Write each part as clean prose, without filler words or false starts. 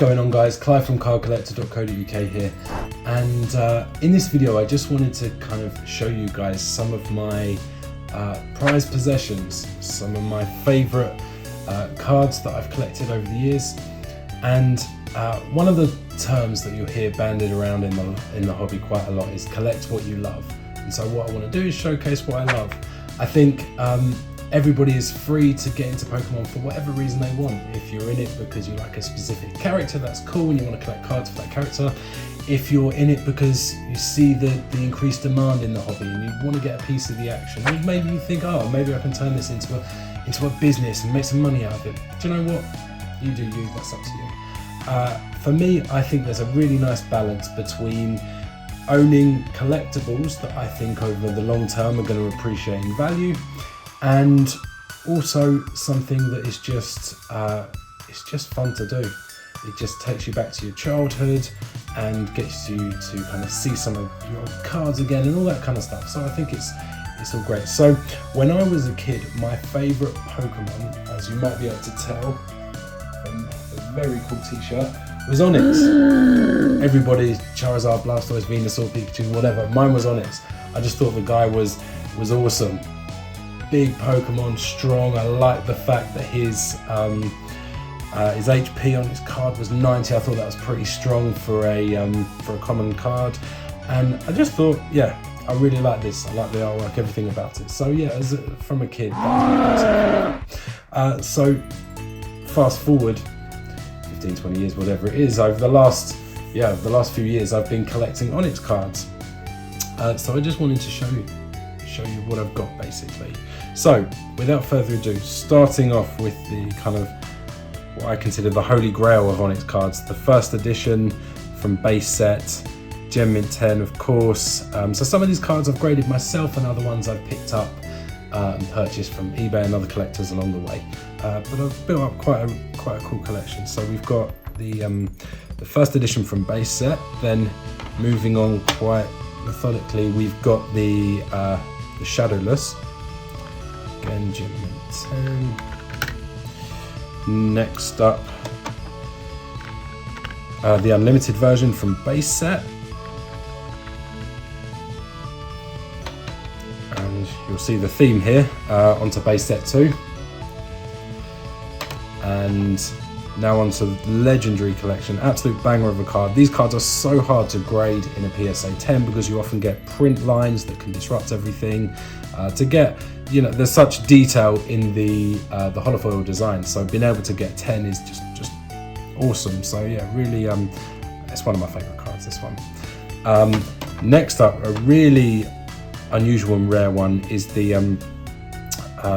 going on, guys? Clive from cardcollector.co.uk here, and in this video I just wanted to kind of show you guys some of my prized possessions, some of my favourite cards that I've collected over the years. And one of the terms that you'll hear bandied around in the hobby quite a lot is collect what you love. And so what I want to do is showcase what I love. I think everybody is free to get into Pokemon for whatever reason they want. If you're in it because you like a specific character, that's cool and you want to collect cards for that character. If you're in it because you see the increased demand in the hobby and you want to get a piece of the action, or maybe you think, oh, maybe I can turn this into a business and make some money out of it. Do you know what? You do you, that's up to you. For me, I think there's a really nice balance between owning collectibles that I think over the long term are going to appreciate in value, and also something that is just it's just fun to do. It just takes you back to your childhood and gets you to kind of see some of your old cards again and all that kind of stuff. So I think it's all great. So when I was a kid, my favourite Pokemon, as you might be able to tell from the very cool t-shirt, was Onix. Everybody's Charizard, Blastoise, Venusaur, Pikachu, whatever. Mine was Onix. I just thought the guy was awesome. Big Pokemon, strong. I like the fact that his HP on his card was 90. I thought that was pretty strong for a common card, and I just thought, yeah, I really like this. I like the artwork, everything about it. So yeah, from a kid, so fast forward 15, 20 years, whatever it is, over the last few years, I've been collecting Onix cards. So I just wanted to show you what I've got, basically. So without further ado, starting off with the kind of what I consider the holy grail of Onix cards, the first edition from base set, Gem Mint 10, of course. So some of these cards I've graded myself, and other ones I've picked up and purchased from eBay and other collectors along the way. But I've built up quite a cool collection. So we've got the first edition from base set. Then moving on quite methodically, we've got the Shadowless. Again, Gem Mint 10. Next up, the unlimited version from base set. And you'll see the theme here, onto base set 2. And now onto the legendary collection. Absolute banger of a card. These cards are so hard to grade in a PSA 10 because you often get print lines that can disrupt everything. To get, there's such detail in the holofoil design, so being able to get 10 is just awesome. So yeah, really, it's one of my favorite cards, this one. Next up, a really unusual and rare one is the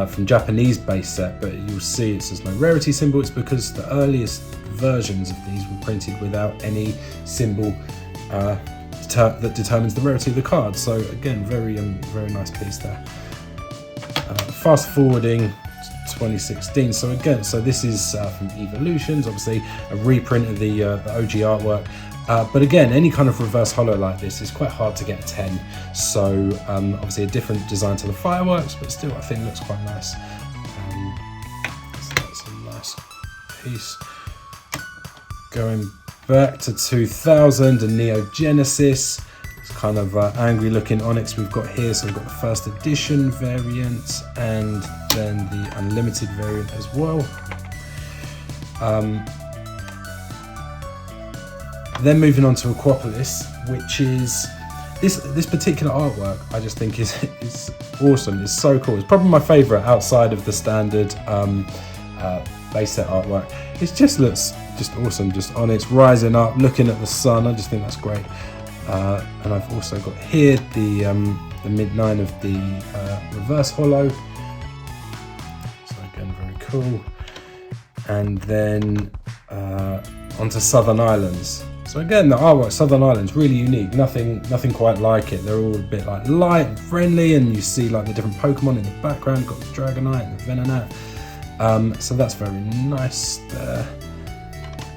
from Japanese base set, but you'll see it says no rarity symbol. It's because the earliest versions of these were printed without any symbol that determines the rarity of the card. So again, very nice piece there. Fast forwarding to 2016. So again, this is from Evolutions, obviously a reprint of the OG artwork. But again, any kind of reverse holo like this is quite hard to get a 10. So obviously a different design to the fireworks, but still I think looks quite nice. So that's a nice piece. Going back to 2000 and Neo Genesis. It's kind of angry looking Onix we've got here. So we've got the first edition variant and then the unlimited variant as well. Then moving on to Aquapolis, which is this particular artwork I just think is awesome. It's so cool. It's probably my favourite outside of the standard base set artwork. It just looks just awesome, just on its rising up, looking at the sun. I just think that's great. And I've also got here the mid-9 of the reverse holo. So again, very cool. And then onto Southern Islands. So again, the artwork, Southern Islands, really unique. Nothing quite like it. They're all a bit like light and friendly, and you see like the different Pokemon in the background. You've got the Dragonite and the Venonat. So that's very nice there.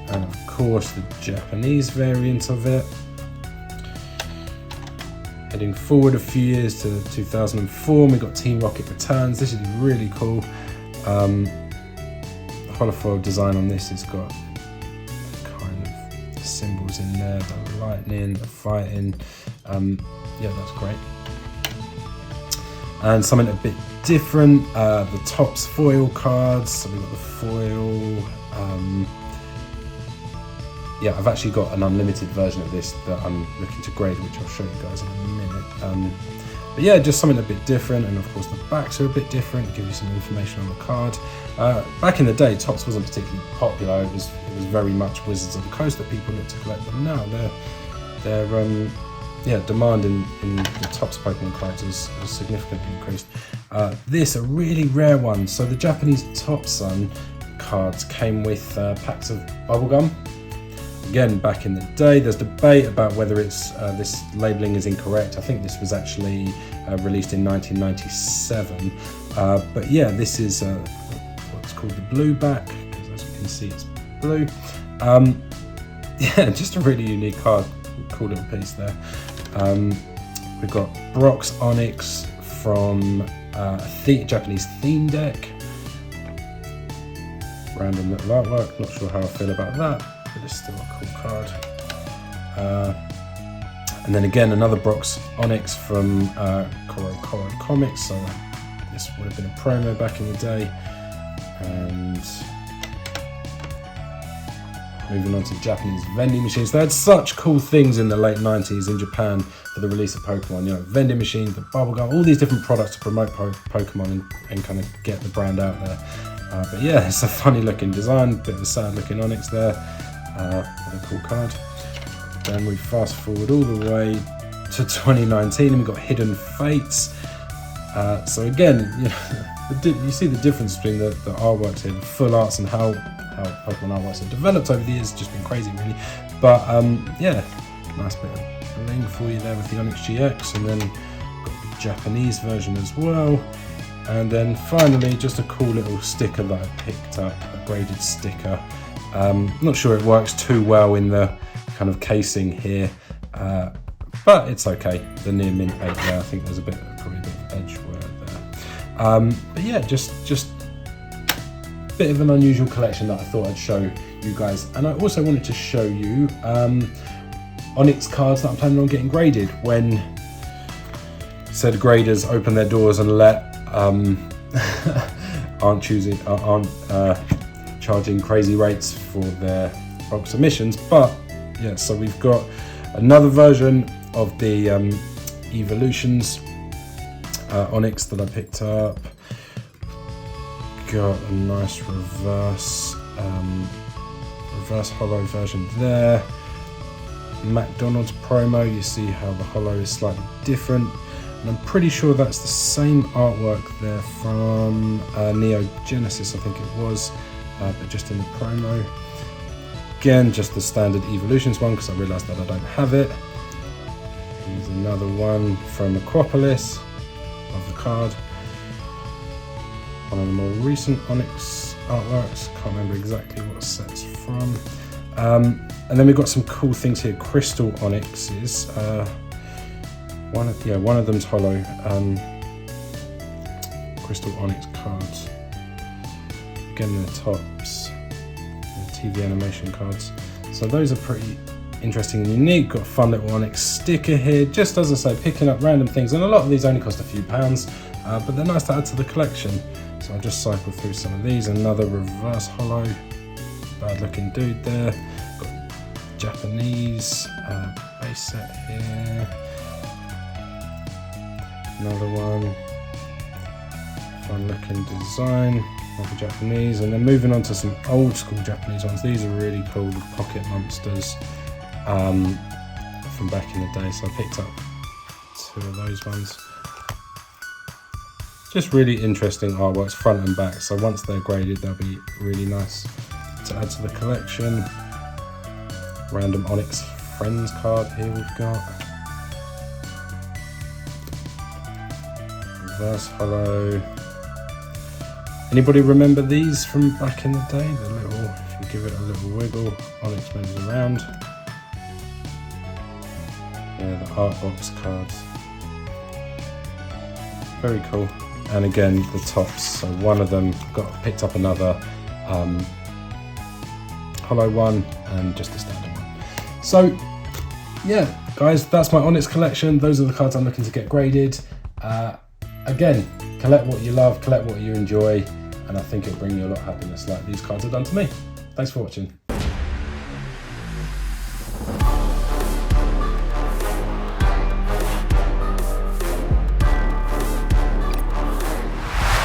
And of course, the Japanese variant of it. Heading forward a few years to 2004, we got Team Rocket Returns. This is really cool. The holofoil design on this has got kind symbols in there, the lightning, the fighting. Yeah, that's great. And something a bit different, the Topps foil cards. So we've got the foil. Yeah, I've actually got an unlimited version of this that I'm looking to grade, which I'll show you guys in a minute. But yeah, just something a bit different, and of course the backs are a bit different, give you some information on the card. Back in the day, Topps wasn't particularly popular. It was very much Wizards of the Coast that people looked to collect, but now their demand in the Topps Pokemon collectors has significantly increased. This a really rare one. So the Japanese Topps cards came with packs of bubblegum. Again, back in the day, there's debate about whether it's this labelling is incorrect. I think this was actually released in 1997. But yeah, this is what's called the blue back, because as you can see, it's blue. Yeah, just a really unique card. Cool little piece there. We've got Brock's Onix from a Japanese theme deck. Random little artwork. Not sure how I feel about that, but it's still a cool card. And then again, another Brock's Onix from Koro Comics. So this would have been a promo back in the day. And moving on to Japanese vending machines. They had such cool things in the late 90s in Japan for the release of Pokemon. You know, vending machines, the bubblegum, all these different products to promote Pokemon and kind of get the brand out there. But yeah, it's a funny looking design, bit of a sad looking Onix there. What a cool card. Then we fast forward all the way to 2019 and we've got Hidden Fates. So again, you know, you see the difference between the artworks here, the full arts, and how Pokemon artworks have developed over the years. It's just been crazy, really. But yeah, nice bit of bling for you there with the Onix GX, and then got the Japanese version as well. And then finally, just a cool little sticker that I picked up, a braided sticker. Not sure it works too well in the kind of casing here, but it's okay. The near mint 8 there, I think there's probably a bit of edge wear there. But yeah, just a bit of an unusual collection that I thought I'd show you guys. And I also wanted to show you Onix cards that I'm planning on getting graded when said graders open their doors and aren't charging crazy rates for their bulk submissions. But yeah, so we've got another version of the Evolutions Onix that I picked up. Got a nice reverse holo version there. McDonald's promo, you see how the holo is slightly different. And I'm pretty sure that's the same artwork there from Neo Genesis, I think it was, but just in the promo. Again, just the standard Evolutions one, because I realised that I don't have it. Here's another one from Aquapolis of the card. One of the more recent Onix artworks, can't remember exactly what set it's from. And then we've got some cool things here, Crystal Onixes. One of them's holo. Crystal Onix cards. Again, the Topps, the TV animation cards. So those are pretty interesting and unique. Got a fun little Onix sticker here. Just as I say, picking up random things, and a lot of these only cost a few pounds, but they're nice to add to the collection. So I'll just cycle through some of these. Another reverse holo, bad looking dude there. Got Japanese base set here. Another one, fun looking design of the Japanese, and then moving on to some old school Japanese ones. These are really cool, the Pocket Monsters from back in the day. So I picked up 2 of those ones. Just really interesting artworks, front and back. So once they're graded, they'll be really nice to add to the collection. Random Onix Friends card here we've got. Reverse holo. Anybody remember these from back in the day? The little, if you give it a little wiggle, Onix moves around. Yeah, the art box cards. Very cool. And again, the Topps. So one of them picked up another holo one and just a standard one. So yeah, guys, that's my Onix collection. Those are the cards I'm looking to get graded. Again, collect what you love, collect what you enjoy, and I think it'll bring you a lot of happiness like these cards have done to me. Thanks for watching.